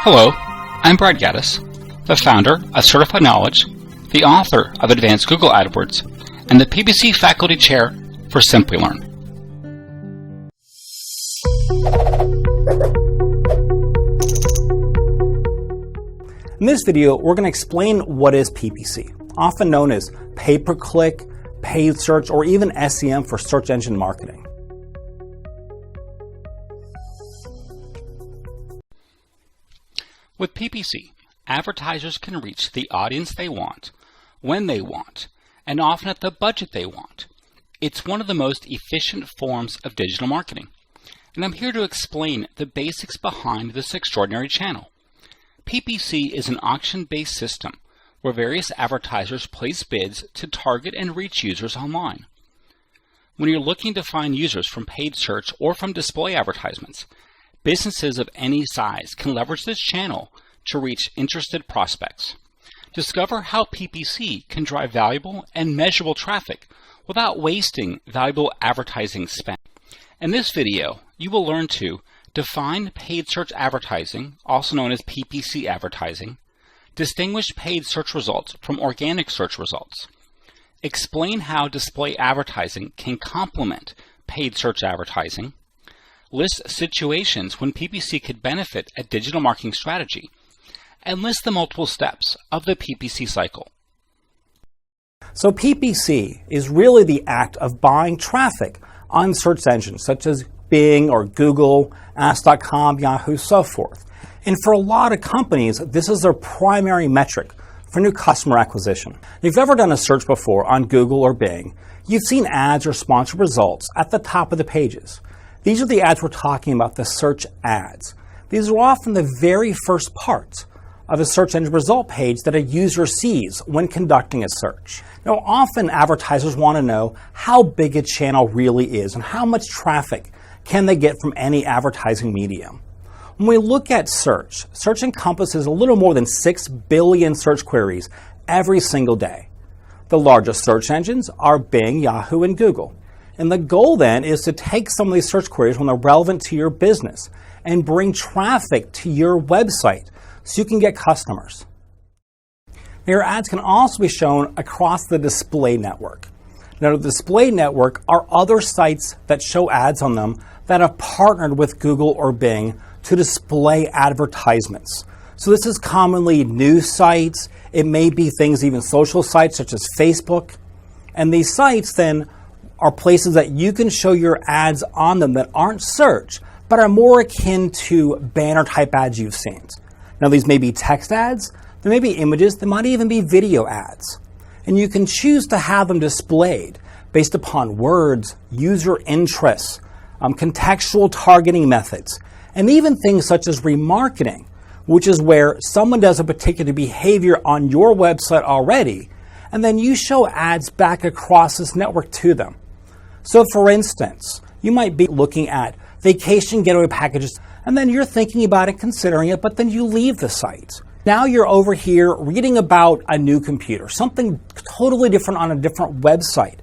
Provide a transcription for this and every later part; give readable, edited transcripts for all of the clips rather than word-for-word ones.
Hello, I'm Brad Gaddis, the founder of Certified Knowledge, the author of Advanced Google AdWords, and the PPC Faculty Chair for Simplilearn. In this video, we're going to explain what is PPC, often known as pay-per-click, paid search, or even SEM for search engine marketing. With PPC, advertisers can reach the audience they want, when they want, and often at the budget they want. It's one of the most efficient forms of digital marketing, and I'm here to explain the basics behind this extraordinary channel. PPC is an auction-based system where various advertisers place bids to target and reach users online. When you're looking to find users from paid search or from display advertisements, businesses of any size can leverage this channel to reach interested prospects. Discover how PPC can drive valuable and measurable traffic without wasting valuable advertising spend. In this video, you will learn to define paid search advertising, also known as PPC advertising, distinguish paid search results from organic search results, explain how display advertising can complement paid search advertising, list situations when PPC could benefit a digital marketing strategy, and list the multiple steps of the PPC cycle. So PPC is really the act of buying traffic on search engines such as Bing or Google, Ask.com, Yahoo, so forth. And for a lot of companies, this is their primary metric for new customer acquisition. If you've ever done a search before on Google or Bing, you've seen ads or sponsored results at the top of the pages. These are the ads we're talking about, the search ads. These are often the very first parts of a search engine result page that a user sees when conducting a search. Now, often advertisers want to know how big a channel really is and how much traffic can they get from any advertising medium. When we look at search encompasses a little more than 6 billion search queries every single day. The largest search engines are Bing, Yahoo, and Google. And the goal then is to take some of these search queries when they're relevant to your business and bring traffic to your website so you can get customers. Now, your ads can also be shown across the display network. Now, the display network are other sites that show ads on them that have partnered with Google or Bing to display advertisements. So this is commonly news sites. It may be things, even social sites such as Facebook. And these sites then are places that you can show your ads on them that aren't search, but are more akin to banner type ads you've seen. Now, these may be text ads, there may be images, there might even be video ads. And you can choose to have them displayed based upon words, user interests, contextual targeting methods, and even things such as remarketing, which is where someone does a particular behavior on your website already, and then you show ads back across this network to them. So for instance, you might be looking at vacation getaway packages, and then you're thinking about it, considering it, but then you leave the site. Now you're over here reading about a new computer, something totally different on a different website.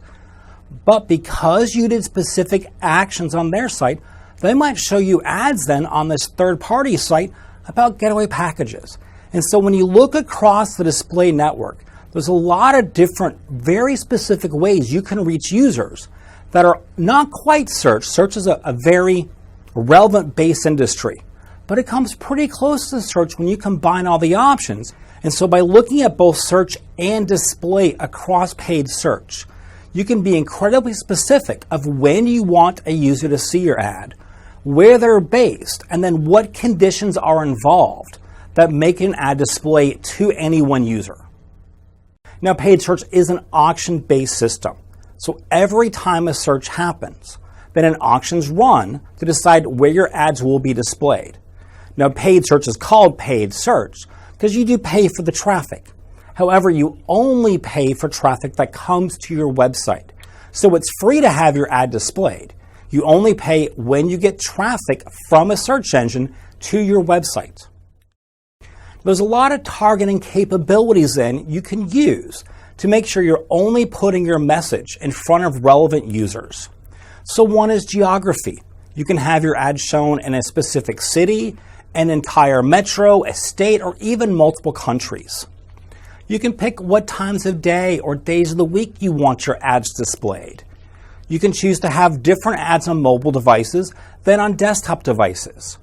But because you did specific actions on their site, they might show you ads then on this third-party site about getaway packages. And so when you look across the display network, there's a lot of different, very specific ways you can reach users that are not quite search. Search is a very relevant base industry, but it comes pretty close to search when you combine all the options. And so by looking at both search and display across paid search, you can be incredibly specific of when you want a user to see your ad, where they're based, and then what conditions are involved that make an ad display to any one user. Now, paid search is an auction-based system. So every time a search happens, then an auction's run to decide where your ads will be displayed. Now, paid search is called paid search because you do pay for the traffic. However, you only pay for traffic that comes to your website. So it's free to have your ad displayed. You only pay when you get traffic from a search engine to your website. There's a lot of targeting capabilities then you can use to make sure you're only putting your message in front of relevant users. So one is geography. You can have your ad shown in a specific city, an entire metro, a state, or even multiple countries. You can pick what times of day or days of the week you want your ads displayed. You can choose to have different ads on mobile devices than on desktop devices.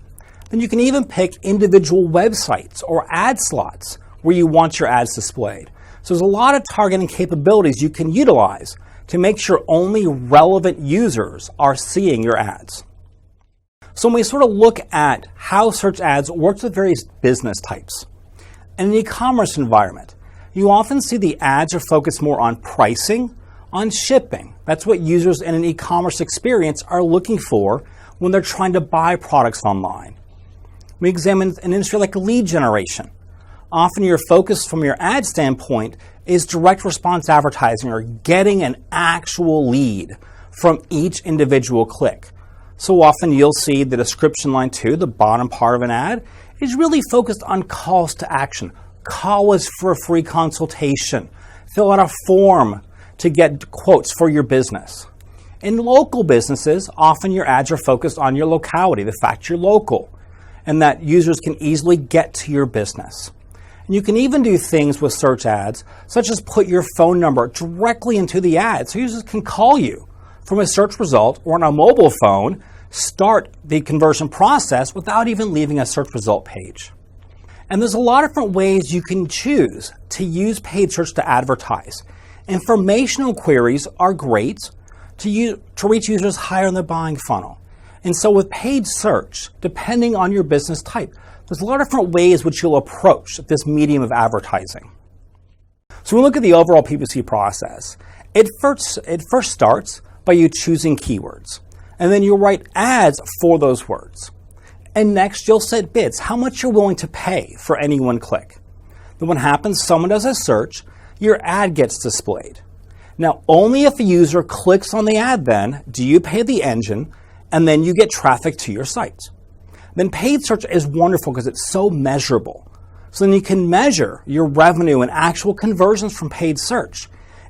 Then you can even pick individual websites or ad slots where you want your ads displayed. So there's a lot of targeting capabilities you can utilize to make sure only relevant users are seeing your ads. So when we sort of look at how search ads works with various business types, in an e-commerce environment, you often see the ads are focused more on pricing, on shipping. That's what users in an e-commerce experience are looking for when they're trying to buy products online. We examine an industry like lead generation. Often your focus from your ad standpoint is direct response advertising or getting an actual lead from each individual click. So often you'll see the description line 2, the bottom part of an ad, is really focused on calls to action. Call us for a free consultation. Fill out a form to get quotes for your business. In local businesses, often your ads are focused on your locality, the fact you're local, and that users can easily get to your business. And you can even do things with search ads, such as put your phone number directly into the ad so users can call you from a search result or on a mobile phone, start the conversion process without even leaving a search result page. And there's a lot of different ways you can choose to use paid search to advertise. Informational queries are great to reach users higher in the buying funnel. And so with paid search, depending on your business type, there's a lot of different ways which you'll approach this medium of advertising. So when we look at the overall PPC process, it first starts by you choosing keywords. And then you'll write ads for those words. And next, you'll set bids, how much you're willing to pay for any one click. Then what happens, someone does a search, your ad gets displayed. Now, only if a user clicks on the ad then do you pay the engine, and then you get traffic to your site. Then paid search is wonderful because it's so measurable. So then you can measure your revenue and actual conversions from paid search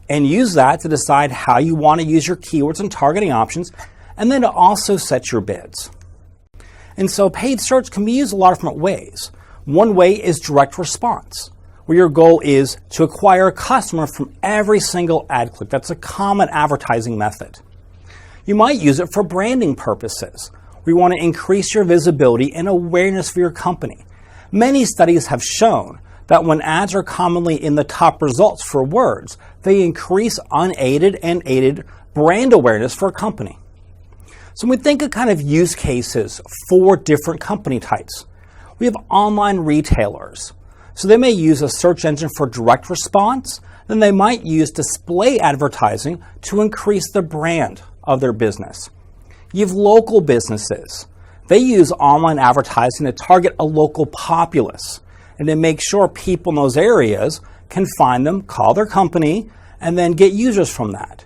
and use that to decide how you want to use your keywords and targeting options, and then to also set your bids. And so paid search can be used a lot of different ways. One way is direct response, where your goal is to acquire a customer from every single ad click. That's a common advertising method. You might use it for branding purposes, where you want to increase your visibility and awareness for your company. Many studies have shown that when ads are commonly in the top results for words, they increase unaided and aided brand awareness for a company. So when we think of kind of use cases for different company types, we have online retailers. So they may use a search engine for direct response, then they might use display advertising to increase the brand of their business. You have local businesses. They use online advertising to target a local populace and to make sure people in those areas can find them, call their company, and then get users from that.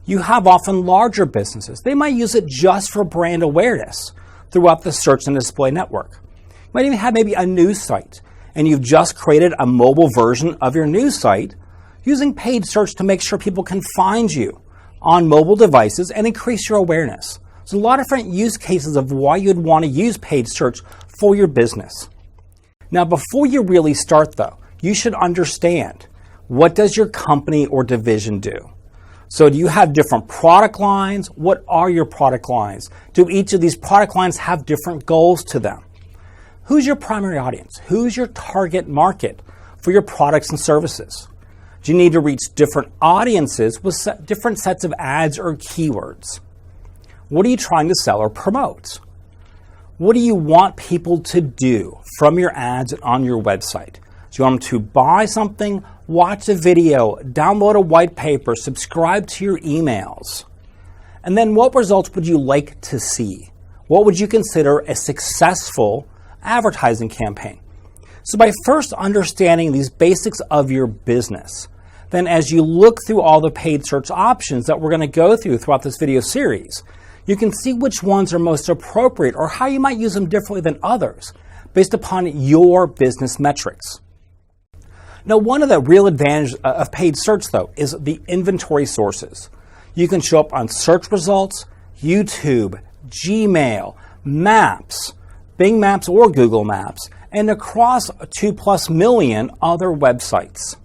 You have often larger businesses. They might use it just for brand awareness throughout the search and display network. You might even have maybe a news site, and you've just created a mobile version of your news site using paid search to make sure people can find you on mobile devices and increase your awareness. There's a lot of different use cases of why you'd want to use paid search for your business. Now, before you really start though, you should understand, what does your company or division do? So do you have different product lines? What are your product lines? Do each of these product lines have different goals to them? Who's your primary audience? Who's your target market for your products and services? Do you need to reach different audiences with different sets of ads or keywords? What are you trying to sell or promote? What do you want people to do from your ads on your website? Do you want them to buy something, watch a video, download a white paper, subscribe to your emails? And then what results would you like to see? What would you consider a successful advertising campaign? So by first understanding these basics of your business, then as you look through all the paid search options that we're going to go through throughout this video series, you can see which ones are most appropriate or how you might use them differently than others based upon your business metrics. Now, one of the real advantages of paid search, though, is the inventory sources. You can show up on search results, YouTube, Gmail, Maps, Bing Maps or Google Maps, and across 2+ million other websites.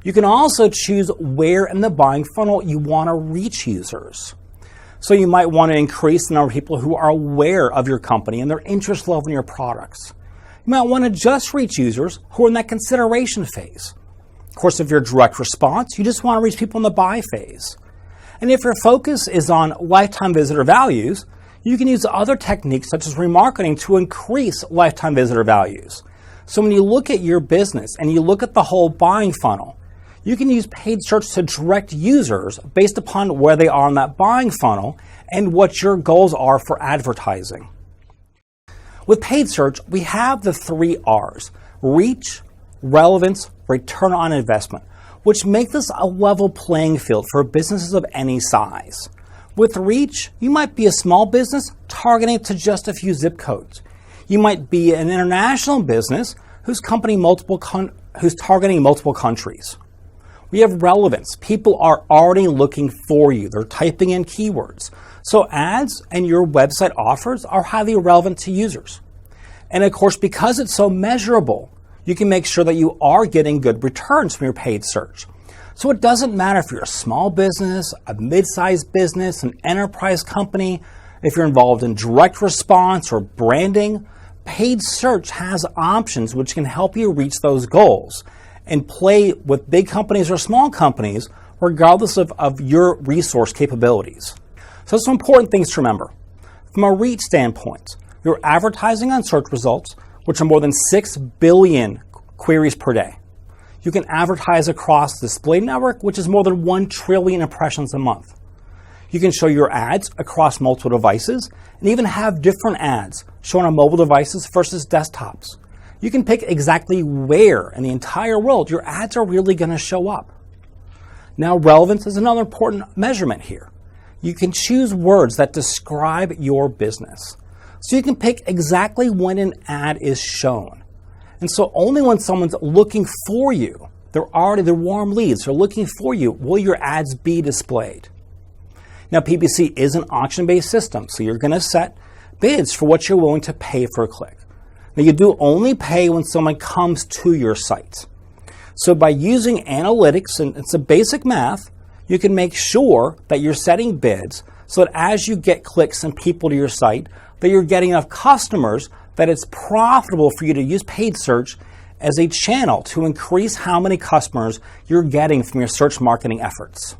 You can also choose where in the buying funnel you want to reach users. So you might want to increase the number of people who are aware of your company and their interest level in your products. You might want to just reach users who are in that consideration phase. Of course, if you're direct response, you just want to reach people in the buy phase. And if your focus is on lifetime visitor values, you can use other techniques such as remarketing to increase lifetime visitor values. So when you look at your business and you look at the whole buying funnel, you can use paid search to direct users based upon where they are in that buying funnel and what your goals are for advertising. With paid search, we have the 3 R's: reach, relevance, return on investment, which make this a level playing field for businesses of any size. With reach, you might be a small business targeting to just a few zip codes. You might be an international business who's targeting multiple countries. We have relevance. People are already looking for you. They're typing in keywords. So ads and your website offers are highly relevant to users. And of course, because it's so measurable, you can make sure that you are getting good returns from your paid search. So it doesn't matter if you're a small business, a mid-sized business, an enterprise company, if you're involved in direct response or branding, paid search has options which can help you reach those goals and play with big companies or small companies, regardless of your resource capabilities. So some important things to remember. From a reach standpoint, you're advertising on search results, which are more than 6 billion queries per day. You can advertise across the display network, which is more than 1 trillion impressions a month. You can show your ads across multiple devices and even have different ads shown on mobile devices versus desktops. You can pick exactly where in the entire world your ads are really going to show up. Now, relevance is another important measurement here. You can choose words that describe your business. So you can pick exactly when an ad is shown. And so only when someone's looking for you, they're warm leads, they're looking for you, will your ads be displayed. Now, PPC is an auction-based system, so you're going to set bids for what you're willing to pay for a click. Now, you do only pay when someone comes to your site. So by using analytics, and it's a basic math, you can make sure that you're setting bids so that as you get clicks and people to your site, that you're getting enough customers that it's profitable for you to use paid search as a channel to increase how many customers you're getting from your search marketing efforts.